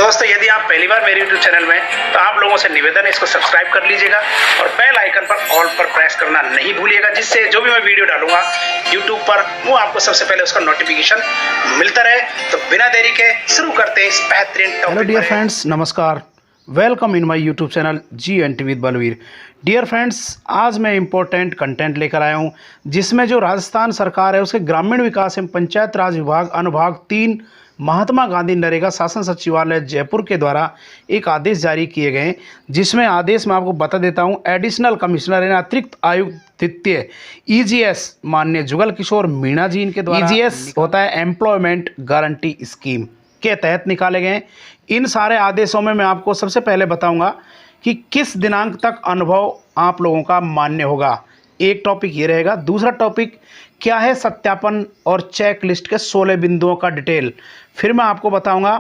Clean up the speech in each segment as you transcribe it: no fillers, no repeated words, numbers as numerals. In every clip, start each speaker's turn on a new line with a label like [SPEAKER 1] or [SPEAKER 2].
[SPEAKER 1] दोस्तों, यदि आप पहली बार मेरे YouTube चैनल में तो आप लोगों से निवेदन है इसको सब्सक्राइब कर लीजिएगा और बेल आइकन पर ऑल पर प्रेस करना नहीं भूलिएगा, जिससे जो भी मैं वीडियो डालूंगा YouTube पर वो आपको सबसे पहले उसका नोटिफिकेशन मिलता रहे। तो बिना देरी के शुरू करते हैं इस बेहतरीन टॉपिक।
[SPEAKER 2] हेलो डियर फ्रेंड्स, नमस्कार, welcome in my YouTube channel GNT with Balvir. Dear friends, आज मैं इम्पोर्टेंट कंटेंट लेकर आया हूं, जिसमें जो राजस्थान सरकार है उसके ग्रामीण विकास एवं पंचायत राज विभाग अनुभाग 3 महात्मा गांधी नरेगा शासन सचिवालय जयपुर के द्वारा एक आदेश जारी किए गए, जिसमें आदेश मैं आपको बता देता हूं। एडिशनल कमिश्नर यानी अतिरिक्त आयुक्त द्वितीय EGS माननीय जुगल किशोर मीणा जी इनके द्वारा EGS होता है एम्प्लॉयमेंट गारंटी स्कीम के तहत निकाले गए। इन सारे आदेशों में मैं आपको सबसे पहले बताऊंगा कि किस दिनांक तक अनुभव आप लोगों का मान्य होगा। एक टॉपिक ये रहेगा। दूसरा टॉपिक क्या है सत्यापन और चेक लिस्ट के 16 बिंदुओं का डिटेल। फिर मैं आपको बताऊंगा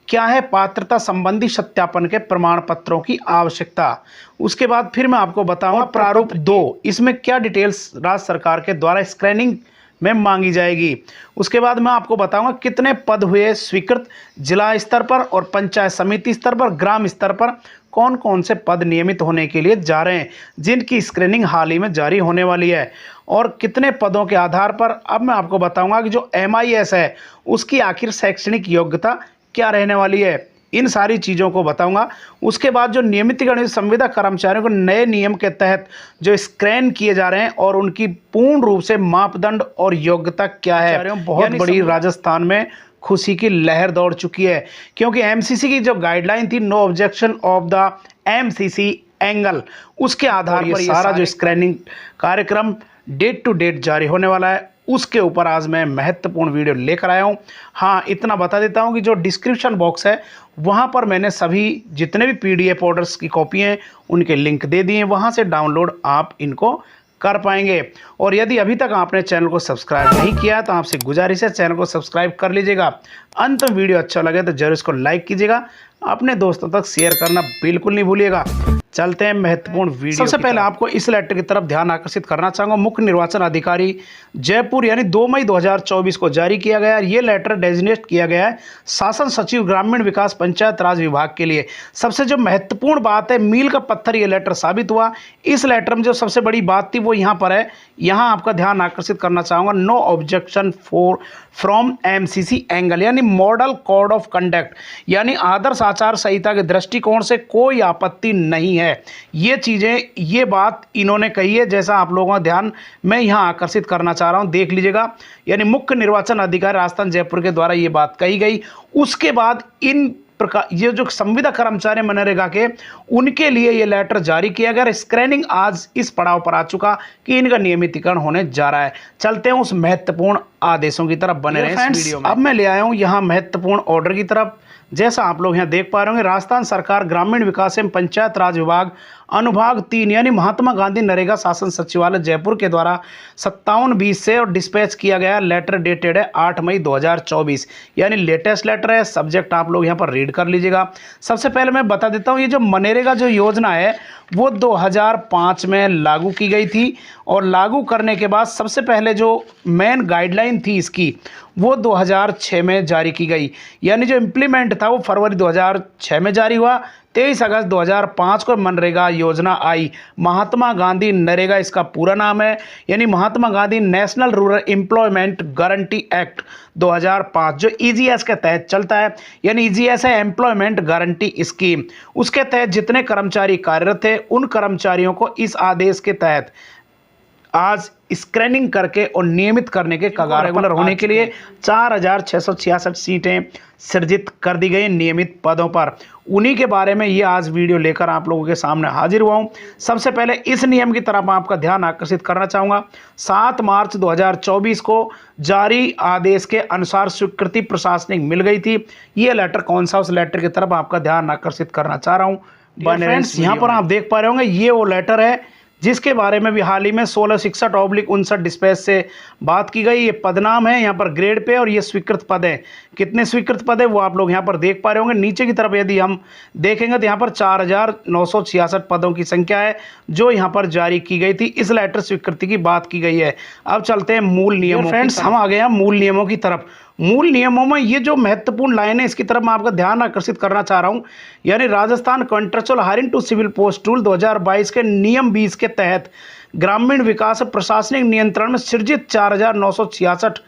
[SPEAKER 2] क्या है पात्रता संबंधी सत्यापन के प्रमाण पत्रों की आवश्यकता। उसके बाद फिर मैं आपको बताऊंगा प्रारूप 2, इसमें क्या डिटेल्स राज्य सरकार के द्वारा स्क्रीनिंग में मांगी जाएगी। उसके बाद मैं आपको बताऊंगा कितने पद हुए स्वीकृत जिला स्तर पर और पंचायत समिति स्तर पर, ग्राम स्तर पर कौन कौन से पद नियमित होने के लिए जा रहे हैं, जिनकी स्क्रीनिंग हाल ही में जारी होने वाली है, और कितने पदों के आधार पर। अब मैं आपको बताऊंगा कि जो MIS है उसकी आखिर शैक्षणिक योग्यता क्या रहने वाली है। इन सारी चीज़ों को बताऊंगा। उसके बाद जो नियमितीकरण संविदा कर्मचारियों को नए नियम के तहत जो स्क्रीन किए जा रहे हैं और उनकी पूर्ण रूप से मापदंड और योग्यता क्या है। बहुत बड़ी राजस्थान में खुशी की लहर दौड़ चुकी है, क्योंकि MCC की जो गाइडलाइन थी, no objection of the MCC angle, उसके आधार पर ये सारा जो स्क्रीनिंग कार्यक्रम डेट टू डेट जारी होने वाला है। उसके ऊपर आज मैं महत्वपूर्ण वीडियो लेकर आया हूँ। हाँ, इतना बता देता हूँ कि जो डिस्क्रिप्शन बॉक्स है वहाँ पर मैंने सभी जितने भी PDF ऑर्डर्स की कॉपी हैं उनके लिंक दे दिए हैं, वहाँ से डाउनलोड आप इनको कर पाएंगे। और यदि अभी तक आपने चैनल को सब्सक्राइब नहीं किया तो आपसे गुजारिश है चैनल को सब्सक्राइब कर लीजिएगा। अंत में वीडियो अच्छा लगे तो जरूर इसको लाइक कीजिएगा, अपने दोस्तों तक शेयर करना बिल्कुल नहीं भूलिएगा। चलते हैं महत्वपूर्ण वीडियो। सबसे पहले आपको इस लेटर की तरफ ध्यान आकर्षित करना चाहूँगा। मुख्य निर्वाचन अधिकारी जयपुर यानी 2 मई 2024 को जारी किया गया है। ये लेटर डेजिग्नेट किया गया है शासन सचिव ग्रामीण विकास पंचायत राज विभाग के लिए। सबसे जो महत्वपूर्ण बात है, मील का पत्थर ये लेटर साबित हुआ। इस लेटर में जो सबसे बड़ी बात थी वो यहाँ पर है। यहाँ आपका ध्यान आकर्षित करना चाहूँगा, no objection from MCC angle यानी मॉडल कोड ऑफ कंडक्ट यानी आदर्श आचार संहिता के दृष्टिकोण से कोई आपत्ति नहीं है। ये चीजें, ये बात इन्होंने कही है, जैसा आप लोगों का ध्यान मैं यहाँ आकर्षित करना चाह रहा हूँ, देख लीजिएगा। यानी मुख्य निर्वाचन अधिकारी राजस्थान जयपुर के द्वारा ये बात कही गई। उसके बाद इन प्रकार ये जो संविदा कर्मचारी मनरेगा के, उनके लिए ये लेटर जारी किया गया। स्क्रीनिंग आज इस पड़ाव पर आ चुका कि इनका नियमितीकरण होने जा रहा है। चलते हैं उस महत्वपूर्ण आदेशों की तरफ, बने रहे इस वीडियो में। अब मैं ले आया हूँ यहाँ महत्वपूर्ण ऑर्डर की तरफ। जैसा आप लोग यहाँ देख पा रहे होंगे, राजस्थान सरकार ग्रामीण विकास एवं पंचायत राज विभाग अनुभाग 3 यानी महात्मा गांधी नरेगा शासन सचिवालय जयपुर के द्वारा 57/20 से और डिस्पैच किया गया। लेटर डेटेड है 8 मई 2024 यानी लेटेस्ट लेटर है। सब्जेक्ट आप लोग यहाँ पर रीड कर लीजिएगा। सबसे पहले मैं बता देता हूँ, ये जो मनरेगा जो योजना है वो 2005 में लागू की गई थी, और लागू करने के बाद सबसे पहले जो मेन गाइडलाइन थी इसकी वो 2006 में जारी की गई। यानी जो इम्प्लीमेंट था वो फरवरी 2006 में जारी हुआ। 23 अगस्त 2005 को मनरेगा योजना आई। महात्मा गांधी नरेगा इसका पूरा नाम है, यानी Mahatma Gandhi national rural employment guarantee act 2005, जो EGS के तहत चलता है। यानी EGS है एम्प्लॉयमेंट गारंटी स्कीम। उसके तहत जितने कर्मचारी कार्यरत थे उन कर्मचारियों को इस आदेश के तहत आज स्क्रीनिंग करके और नियमित करने के कगार रेगुलर होने के लिए 4666 सीटें सृजित कर दी गई नियमित पदों पर। उन्हीं के बारे में ये आज वीडियो लेकर आप लोगों के सामने हाजिर हुआ हूँ। सबसे पहले इस नियम की तरफ आपका ध्यान आकर्षित करना चाहूँगा। 7 मार्च 2024 को जारी आदेश के अनुसार स्वीकृति प्रशासनिक मिल गई थी। ये लेटर कौन सा, उस लेटर की तरफ आपका ध्यान आकर्षित करना चाह रहा हूँ। फ्रेंड्स, यहाँ पर आप देख पा रहे होंगे ये वो लेटर है जिसके बारे में भी हाल ही में 1666/59 डिस्पैच से बात की गई। ये पदनाम है यहाँ पर ग्रेड पे, और ये स्वीकृत पद है। कितने स्वीकृत पद है वो आप लोग यहाँ पर देख पा रहे होंगे। नीचे की तरफ यदि हम देखेंगे तो यहाँ पर 4966 पदों की संख्या है जो यहाँ पर जारी की गई थी। इस लेटर स्वीकृति की बात की गई है। अब चलते हैं मूल नियमों। फ्रेंड्स, हम आ गए हैं मूल नियमों की तरफ। मूल नियमों में ये जो महत्वपूर्ण लाइन है इसकी तरफ मैं आपका ध्यान आकर्षित करना चाह रहा हूं, यानी Rajasthan contractual hiring to civil post rule 2022 के नियम 20 के तहत ग्रामीण विकास और प्रशासनिक नियंत्रण में सृजित 4966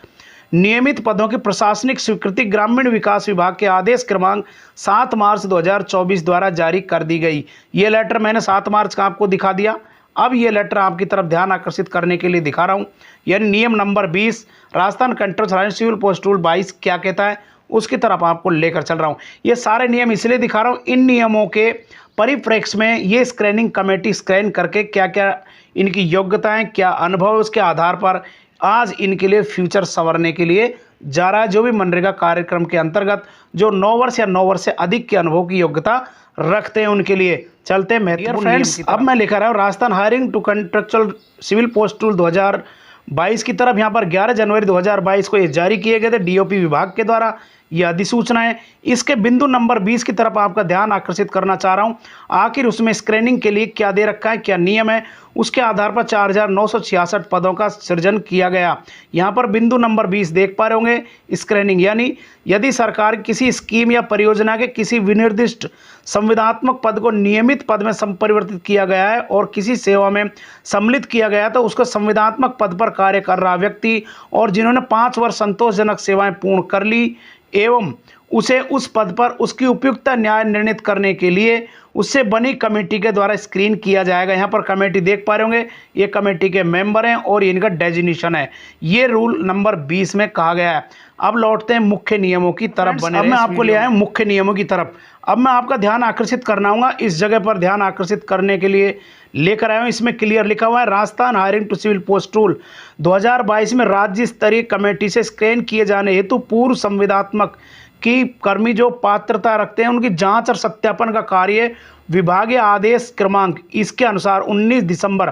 [SPEAKER 2] नियमित पदों की प्रशासनिक स्वीकृति ग्रामीण विकास विभाग के आदेश क्रमांक 7 मार्च 2024 द्वारा जारी कर दी गई। ये लेटर मैंने 7 मार्च का आपको दिखा दिया। अब ये लेटर आपकी तरफ ध्यान आकर्षित करने के लिए दिखा रहा हूँ, यानी नियम number 20 Rajasthan contractual civil post rule 22 क्या कहता है उसकी तरफ आपको लेकर चल रहा हूँ। ये सारे नियम इसलिए दिखा रहा हूँ, इन नियमों के परिप्रेक्ष्य में ये स्क्रीनिंग कमेटी स्क्रीन करके क्या क्या इनकी योग्यताएं, क्या अनुभव, उसके आधार पर आज इनके लिए फ्यूचर संवरने के लिए जा रहा है। जो भी मनरेगा कार्यक्रम के अंतर्गत जो 9 वर्ष या 9 वर्ष से अधिक के अनुभव की योग्यता रखते हैं उनके लिए चलते हैं। फ्रेंड्स, अब मैं लिखा रहा हूँ Rajasthan hiring to contractual civil post rule 2022 की तरफ यहाँ पर 11 जनवरी 2022 को ये जारी किए गए थे डीओपी विभाग के द्वारा ये अधिसूचना है। इसके बिंदु नंबर 20 की तरफ आपका ध्यान आकर्षित करना चाह रहा हूँ। आखिर उसमें स्क्रीनिंग के लिए क्या दे रखा है, क्या नियम है, उसके आधार पर 4966 पदों का सृजन किया गया। यहाँ पर बिंदु नंबर 20 देख पा रहे होंगे स्क्रीनिंग, यानी यदि सरकार किसी स्कीम या परियोजना के किसी विनिर्दिष्ट संविदात्मक पद को नियमित पद में संपरिवर्तित किया गया है और किसी सेवा में सम्मिलित किया गया है तो उसको संविदात्मक पद पर कार्य कर रहा व्यक्ति और जिन्होंने 5 वर्ष संतोषजनक सेवाएं पूर्ण कर ली एवं उसे उस पद पर उसकी उपयुक्तता न्याय निर्णित करने के लिए उससे बनी कमेटी के द्वारा स्क्रीन किया जाएगा। यहाँ पर कमेटी देख पा रहे होंगे, ये कमेटी के मेंबर हैं और इनका डेजिग्नेशन है। ये रूल नंबर 20 में कहा गया है। अब लौटते हैं मुख्य नियमों की तरफ। अब मैं आपको ले आया मुख्य नियमों की तरफ। अब मैं आपका ध्यान आकर्षित करना हूँगा, इस जगह पर ध्यान आकर्षित करने के लिए लेकर आया हूँ। इसमें क्लियर लिखा हुआ है Rajasthan hiring to civil post rule 2022 में राज्य स्तरीय कमेटी से स्क्रीन किए जाने हेतु पूर्व संविदात्मक की कर्मी जो पात्रता रखते हैं उनकी जांच और सत्यापन का कार्य विभागीय आदेश क्रमांक इसके अनुसार 19 दिसंबर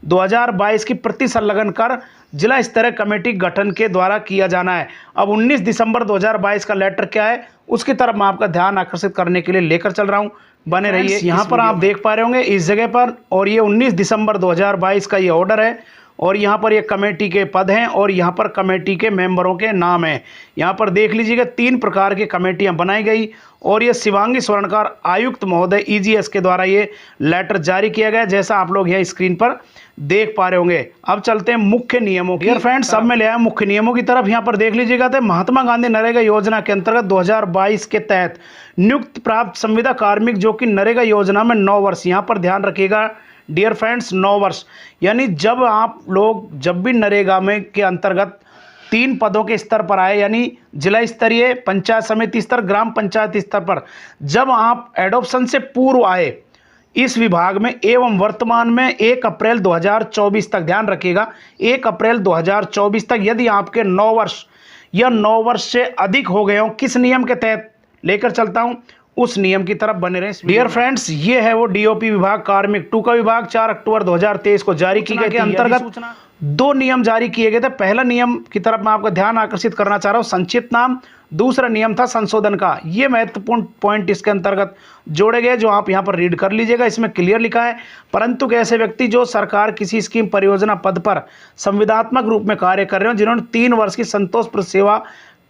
[SPEAKER 2] 2022 की प्रति संलग्न कर जिला स्तरीय कमेटी गठन के द्वारा किया जाना है। अब 19 दिसंबर 2022 का लेटर क्या है उसकी तरफ मैं आपका ध्यान आकर्षित करने के लिए लेकर चल रहा हूं, बने रहिए। यहाँ पर आप देख पा रहे होंगे इस जगह पर, और ये 19 दिसंबर 2022 का ये ऑर्डर है और यहाँ पर ये कमेटी के पद हैं और यहाँ पर कमेटी के मेंबरों के नाम हैं। यहाँ पर देख लीजिएगा 3 प्रकार की कमेटियाँ बनाई गई और ये शिवांगी स्वर्णकार आयुक्त महोदय ईजीएस के द्वारा ये लेटर जारी किया गया, जैसा आप लोग यहाँ स्क्रीन पर देख पा रहे होंगे। अब चलते हैं मुख्य नियमों की। फ्रेंड्स, अब मैं ले आया मुख्य नियमों की तरफ। यहाँ पर देख लीजिएगा तो महात्मा गांधी नरेगा योजना के अंतर्गत 2022 के तहत नियुक्त प्राप्त संविदा कार्मिक जो कि नरेगा योजना में 9 वर्ष, यहाँ पर ध्यान रखिएगा डियर फ्रेंड्स 9 वर्ष, यानी जब आप लोग जब भी नरेगा में के अंतर्गत 3 पदों के स्तर पर आए, यानी जिला स्तरीय, पंचायत समिति स्तर, ग्राम पंचायत स्तर पर जब आप एडॉप्शन से पूर्व आए इस विभाग में एवं वर्तमान में 1 अप्रैल 2024 तक, ध्यान रखिएगा 1 अप्रैल 2024 तक यदि आपके 9 वर्ष या 9 वर्ष से अधिक हो गए हों, किस नियम के तहत लेकर चलता हूं उस नियम की तरफ बने रहे। डियर फ्रेंड्स, ये है वो डीओपी विभाग कार्मिक 2 का विभाग 4 अक्टूबर 2023 को जारी की गई के अंतर्गत 2 नियम जारी किए गए थे। पहला नियम की तरफ मैं आपका ध्यान आकर्षित करना चाह रहा हूँ, संक्षिप्त नाम। दूसरा नियम था संशोधन का। ये महत्वपूर्ण पॉइंट इसके अंतर्गत जोड़े गए जो आप यहाँ पर रीड कर लीजिएगा। इसमें क्लियर लिखा है, परंतु ऐसे व्यक्ति जो सरकार किसी स्कीम परियोजना पद पर संविदात्मक रूप में कार्य कर रहे हो, जिन्होंने 3 वर्ष की संतोषप्रद सेवा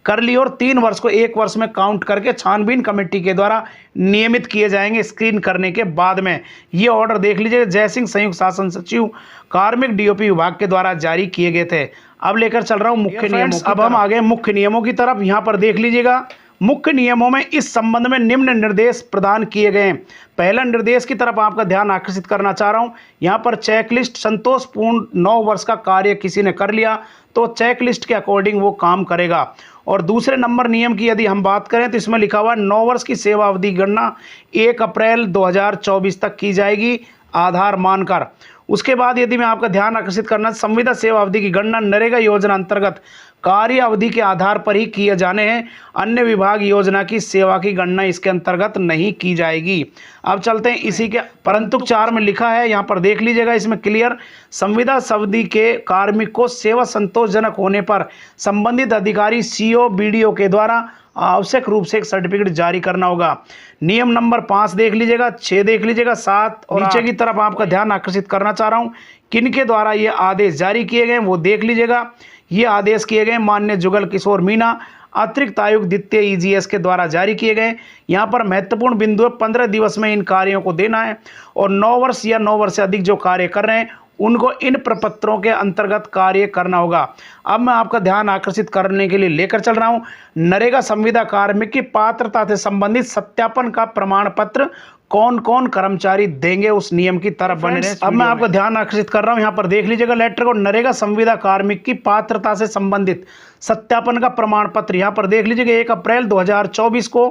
[SPEAKER 2] कर ली और 3 वर्ष को 1 वर्ष में काउंट करके छानबीन कमेटी के द्वारा नियमित किए जाएंगे स्क्रीन करने के बाद में। ये ऑर्डर देख लीजिए जयसिंह संयुक्त शासन सचिव कार्मिक डीओपी विभाग के द्वारा जारी किए गए थे। अब लेकर चल रहा हूं मुख्य नियमों। अब हम आ गए मुख्य नियमों की तरफ। यहाँ पर देख लीजिएगा मुख्य नियमों में इस संबंध में निम्न निर्देश प्रदान किए गए हैं। पहला निर्देश की तरफ आपका ध्यान आकर्षित करना चाह रहा हूं। यहाँ पर चेकलिस्ट संतोषपूर्ण 9 वर्ष का कार्य किसी ने कर लिया तो चेकलिस्ट के अकॉर्डिंग वो काम करेगा। और दूसरे नंबर नियम की यदि हम बात करें तो इसमें लिखा हुआ 9 वर्ष की सेवा अवधि गणना 1 अप्रैल 2024 तक की जाएगी आधार मानकर। उसके बाद यदि मैं आपका ध्यान आकर्षित करना, संविदा सेवा अवधि की गणना नरेगा योजना अंतर्गत कार्य अवधि के आधार पर ही किए जाने हैं, अन्य विभाग योजना की सेवा की गणना इसके अंतर्गत नहीं की जाएगी। अब चलते हैं इसी के परंतु 4 में लिखा है, यहाँ पर देख लीजिएगा इसमें क्लियर, संविदा अवधि के कार्मिक को सेवा संतोषजनक होने पर संबंधित अधिकारी सीओ बीडीओ के द्वारा आवश्यक रूप से एक सर्टिफिकेट जारी करना होगा। नियम नंबर 5 देख लीजिएगा, 6 देख लीजिएगा, 7 और नीचे की तरफ आपका ध्यान आकर्षित करना चाह रहा हूँ किनके द्वारा ये आदेश जारी किए गए वो देख लीजिएगा। ये आदेश किए गए माननीय जुगल किशोर मीणा, अतिरिक्त आयुक्त द्वितीय ईजीएस के द्वारा जारी किए गए। यहाँ पर महत्वपूर्ण बिंदु है, 15 दिवस में इन कार्यों को देना है और 9 वर्ष या 9 वर्ष से अधिक जो कार्य कर रहे हैं उनको इन प्रपत्रों के अंतर्गत कार्य करना होगा। अब मैं आपका ध्यान आकर्षित करने के लिए लेकर चल रहा हूं नरेगा संविदा कार्मिक की पात्रता से संबंधित सत्यापन का प्रमाण पत्र कौन कौन कर्मचारी देंगे, उस नियम की तरफ बने रहें। अब मैं आपका ध्यान आकर्षित कर रहा हूं, यहाँ पर देख लीजिएगा लेटर को, नरेगा संविदा कार्मिक की पात्रता से संबंधित सत्यापन का प्रमाण पत्र। यहाँ पर देख लीजिएगा 1 अप्रैल 2024 को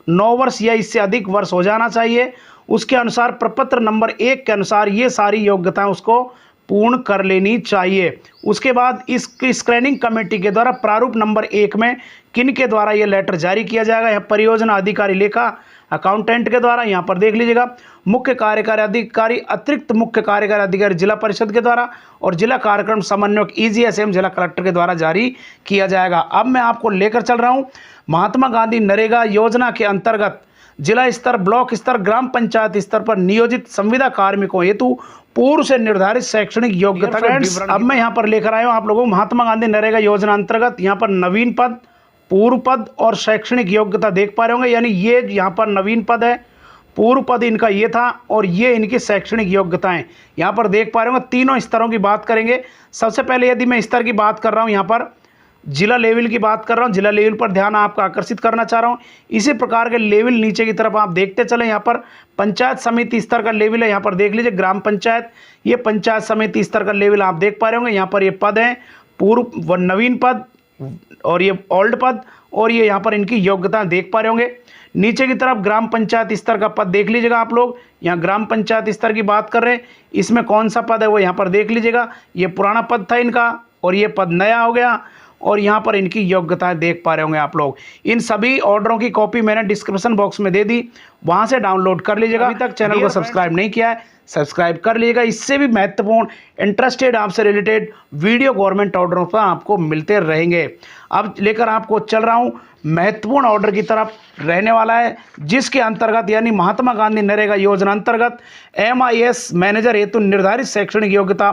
[SPEAKER 2] 9 वर्ष या इससे अधिक वर्ष हो जाना चाहिए। उसके अनुसार प्रपत्र नंबर 1 के अनुसार ये सारी योग्यताएं उसको पूर्ण कर लेनी चाहिए। उसके बाद इस स्क्रीनिंग कमेटी के द्वारा प्रारूप नंबर 1 में किन के द्वारा ये लेटर जारी किया जाएगा, यहाँ परियोजना अधिकारी लेखा अकाउंटेंट के द्वारा। यहाँ पर देख लीजिएगा मुख्य कार्यकारी अधिकारी, अतिरिक्त मुख्य कार्यकारी अधिकारी जिला परिषद के द्वारा और जिला कार्यक्रम समन्वयक ईजीएसएम जिला कलेक्टर के द्वारा जारी किया जाएगा। अब मैं आपको लेकर चल रहा हूँ महात्मा गांधी नरेगा योजना के अंतर्गत जिला स्तर, ब्लॉक स्तर, ग्राम पंचायत स्तर पर नियोजित संविदा कार्मिकों हेतु पूर्व से निर्धारित शैक्षणिक योग्यता का विवरण। अब मैं यहाँ पर लेकर आया हूँ आप लोगों को महात्मा गांधी नरेगा योजना अंतर्गत यहाँ पर नवीन पद, पूर्व पद और शैक्षणिक योग्यता देख पा रहे होंगे। यानी ये यहाँ पर नवीन पद है, पूर्व पद इनका ये था और ये इनकी शैक्षणिक योग्यताएं यहाँ पर देख पा रहे होंगे। तीनों स्तरों की बात करेंगे। सबसे पहले यदि मैं स्तर की बात कर रहा हूँ, यहाँ पर जिला लेवल की बात कर रहा हूँ, जिला लेवल पर ध्यान आपका आकर्षित करना चाह रहा हूँ। इसी प्रकार के लेवल नीचे की तरफ आप देखते चले। यहाँ पर पंचायत समिति स्तर का लेवल है, यहाँ पर देख लीजिए ग्राम पंचायत, ये पंचायत समिति स्तर का लेवल आप देख पा रहे होंगे। यहाँ पर ये पद हैं पूर्व व नवीन पद और ये ओल्ड पद और ये यहाँ पर इनकी योग्यता देख पा रहे होंगे। नीचे की तरफ ग्राम पंचायत स्तर का पद देख लीजिएगा आप लोग, यहाँ ग्राम पंचायत स्तर की बात कर रहे हैं, इसमें कौन सा पद है वो यहाँ पर देख लीजिएगा। ये पुराना पद था इनका और ये पद नया हो गया और यहाँ पर इनकी योग्यताएं देख पा रहे होंगे आप लोग। इन सभी ऑर्डरों की कॉपी मैंने डिस्क्रिप्शन बॉक्स में दे दी, वहां से डाउनलोड कर लीजिएगा। अभी तक चैनल को सब्सक्राइब नहीं किया है, सब्सक्राइब कर लीजिएगा। इससे भी महत्वपूर्ण इंटरेस्टेड आपसे रिलेटेड वीडियो गवर्नमेंट ऑर्डरों पर आपको मिलते रहेंगे। अब लेकर आपको चल रहा हूँ महत्वपूर्ण ऑर्डर की तरफ रहने वाला है, जिसके अंतर्गत यानी महात्मा गांधी नरेगा योजना अंतर्गत MIS मैनेजर हेतु निर्धारित शैक्षणिक योग्यता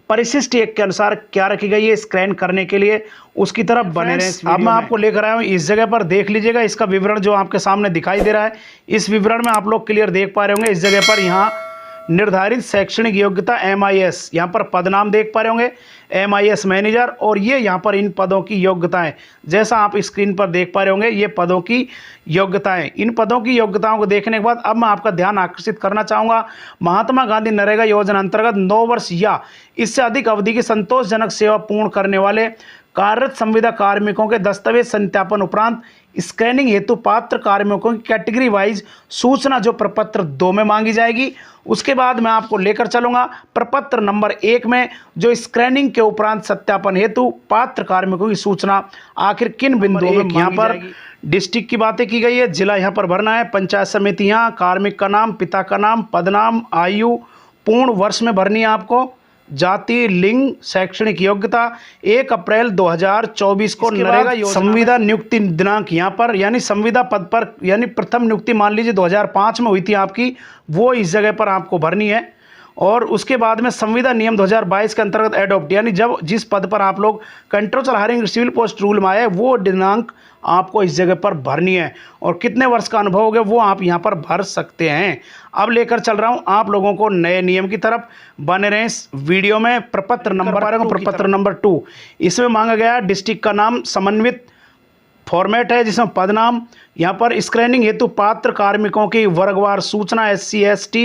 [SPEAKER 2] परिशिष्ट 1 के अनुसार क्या रखी गई है, स्कैन करने के लिए उसकी तरफ बने रहें। अब मैं आपको लेकर आया हूँ इस जगह पर, देख लीजिएगा इसका विवरण जो आपके सामने दिखाई दे रहा है। इस विवरण में आप लोग क्लियर देख पा रहे होंगे। इस जगह पर यहाँ निर्धारित शैक्षणिक योग्यता MIS, यहाँ पर पद नाम देख पा रहे होंगे MIS मैनेजर, और ये यहाँ पर इन पदों की योग्यताएं जैसा आप स्क्रीन पर देख पा रहे होंगे, ये पदों की योग्यताएं। इन पदों की योग्यताओं को देखने के बाद अब मैं आपका ध्यान आकर्षित करना चाहूँगा महात्मा गांधी नरेगा योजना अंतर्गत 9 वर्ष या इससे अधिक अवधि की संतोषजनक सेवा पूर्ण करने वाले कार्यरत संविदा कार्मिकों के दस्तावेज सत्यापन उपरांत स्कैनिंग हेतु पात्र कार्मिकों की कैटेगरी वाइज सूचना जो प्रपत्र 2 में मांगी जाएगी। उसके बाद मैं आपको लेकर चलूंगा प्रपत्र नंबर 1 में जो स्कैनिंग के उपरांत सत्यापन हेतु पात्र कार्मिकों की सूचना आखिर किन बिंदुओं में यहाँ पर डिस्ट्रिक्ट की बातें की गई है, जिला यहाँ पर भरना है, पंचायत समिति यहाँ, कार्मिक का नाम, पिता का नाम, पदनाम, आयु, पूर्ण वर्ष में भरनी है आपको, जाति, लिंग, शैक्षणिक योग्यता, 1 अप्रैल 2024 को नरेगा संविदा नियुक्ति दिनांक यहाँ पर यानी संविदा पद पर यानी प्रथम नियुक्ति मान लीजिए 2005 में हुई थी आपकी, वो इस जगह पर आपको भरनी है। और उसके बाद में संविदा नियम 2022 के अंतर्गत एडॉप्ट यानी जब जिस पद पर आप लोग कंट्रोचर हायरिंग सिविल पोस्ट रूल में आए वो दिनांक आपको इस जगह पर भरनी है, और कितने वर्ष का अनुभव हो गया वो आप यहाँ पर भर सकते हैं। अब लेकर चल रहा हूँ आप लोगों को नए नियम की तरफ, बने रहें इस वीडियो में। प्रपत्र नंबर 2 इसमें मांगा गया डिस्ट्रिक्ट का नाम, समन्वित फॉर्मेट है जिसमें पद नाम, यहाँ पर स्क्रीनिंग हेतु पात्र कार्मिकों की वर्गवार सूचना SC ST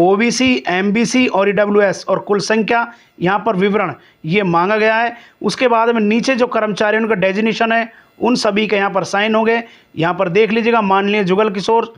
[SPEAKER 2] OBC MBC और EWS और कुल संख्या यहाँ पर विवरण ये मांगा गया है। उसके बाद में नीचे जो कर्मचारी उनका डेजिग्नेशन है उन सभी के यहाँ पर साइन हो गए। यहाँ पर देख लीजिएगा माननीय जुगल किशोर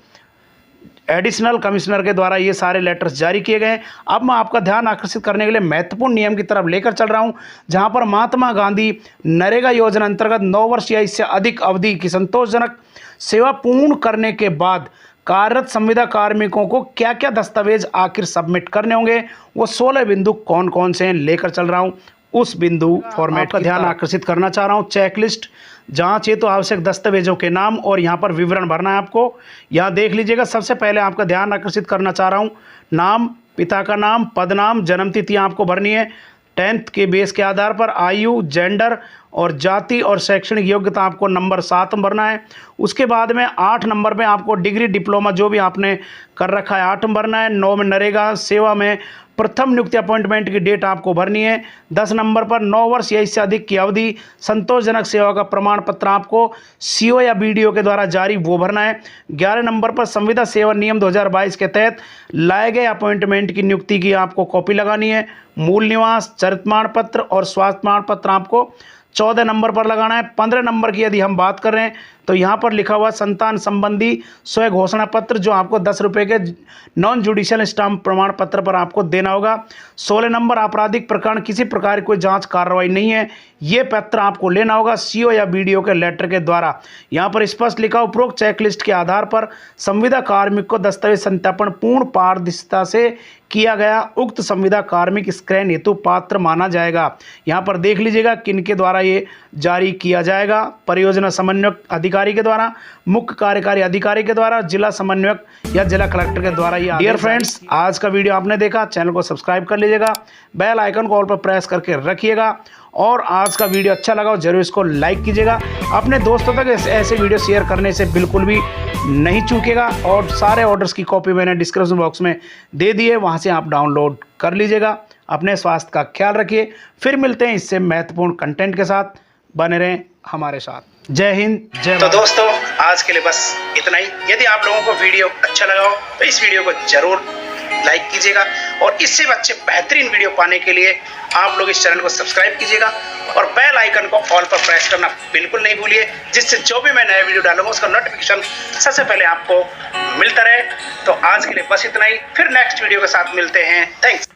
[SPEAKER 2] एडिशनल कमिश्नर के द्वारा ये सारे लेटर्स जारी किए गए। अब मैं आपका ध्यान आकर्षित करने के लिए महत्वपूर्ण नियम की तरफ लेकर चल रहा हूं, जहां पर महात्मा गांधी नरेगा योजना अंतर्गत 9 वर्ष या इससे अधिक अवधि की संतोषजनक सेवा पूर्ण करने के बाद कार्यरत संविदा कार्मिकों को क्या क्या दस्तावेज आखिर सबमिट करने होंगे, वो 16 बिंदु कौन कौन से हैं लेकर चल रहा हूँ। उस बिंदु फॉर्मेट का ध्यान आकर्षित करना चाह रहा हूँ। चेकलिस्ट, जांच हेतु आवश्यक दस्तावेजों के नाम और यहाँ पर विवरण भरना है आपको। यहाँ देख लीजिएगा, सबसे पहले आपका ध्यान आकर्षित करना चाह रहा हूँ नाम, पिता का नाम, पदनाम, जन्मतिथि आपको भरनी है, 10th के बेस के आधार पर आयु, जेंडर और जाति और शैक्षणिक योग्यता आपको नंबर 7 में भरना है। उसके बाद में 8 नंबर में आपको डिग्री डिप्लोमा जो भी आपने कर रखा है 8 में भरना है। 9 में नरेगा सेवा में प्रथम नियुक्ति अपॉइंटमेंट की डेट आपको भरनी है। 10 नंबर पर 9 वर्ष या इससे अधिक की अवधि संतोषजनक सेवा का प्रमाण पत्र आपको सीओ या बीडीओ के द्वारा जारी वो भरना है। 11 नंबर पर संविदा सेवा नियम 2022 के तहत लाए गए अपॉइंटमेंट की नियुक्ति की आपको कॉपी लगानी है। मूल निवास, चरित्र प्रमाण पत्र और स्वास्थ्य प्रमाण पत्र आपको 14 नंबर पर लगाना है। 15 नंबर की यदि हम बात कर रहे हैं तो यहाँ पर लिखा हुआ संतान संबंधी स्वयं घोषणा पत्र जो आपको 10 रुपये के नॉन जुडिशियल स्टाम्प प्रमाण पत्र पर आपको देना होगा। 16 नंबर आपराधिक प्रकरण किसी प्रकार की कोई जांच कार्रवाई नहीं है, ये पत्र आपको लेना होगा सीओ या बीडीओ के लेटर के द्वारा। यहाँ पर स्पष्ट लिखा उपरोक्त चेकलिस्ट के आधार पर संविदा कार्मिक को दस्तावेज सत्यापन पूर्ण पारदर्शिता से किया गया उक्त संविदा कार्मिक स्क्रैन हेतु पात्र माना जाएगा। यहाँ पर देख लीजिएगा किनके द्वारा ये जारी किया जाएगा। परियोजना समन्वयक अधिकारी के द्वारा, मुख्य कार्यकारी अधिकारी के द्वारा, जिला समन्वयक या जिला कलेक्टर के द्वारा। ये डियर फ्रेंड्स, आज का वीडियो आपने देखा, चैनल को सब्सक्राइब कर लीजिएगा, बेल आइकन को ऑल पर प्रेस करके रखिएगा और आज का वीडियो अच्छा लगा हो जरूर इसको लाइक कीजिएगा। अपने दोस्तों तक ऐसे वीडियो शेयर करने से बिल्कुल भी नहीं चूकेगा। और सारे ऑर्डर्स की कॉपी मैंने डिस्क्रिप्शन बॉक्स में दे दिए, वहाँ से आप डाउनलोड कर लीजिएगा। अपने स्वास्थ्य का ख्याल रखिए। फिर मिलते हैं इससे महत्वपूर्ण कंटेंट के साथ, बने रहें हमारे साथ। जय हिंद, जय
[SPEAKER 1] तो दोस्तों आज के लिए बस इतना ही। यदि आप लोगों को वीडियो अच्छा लगा हो तो इस वीडियो को जरूर लाइक कीजिएगा और इससे अच्छे बेहतरीन वीडियो पाने के लिए आप लोग इस चैनल को सब्सक्राइब कीजिएगा और बेल आइकन को ऑल पर प्रेस करना बिल्कुल नहीं भूलिए, जिससे जो भी मैं नया वीडियो डालूंगा उसका नोटिफिकेशन सबसे पहले आपको मिलता रहे। तो आज के लिए बस इतना ही, फिर नेक्स्ट वीडियो के साथ मिलते हैं। थैंक्स।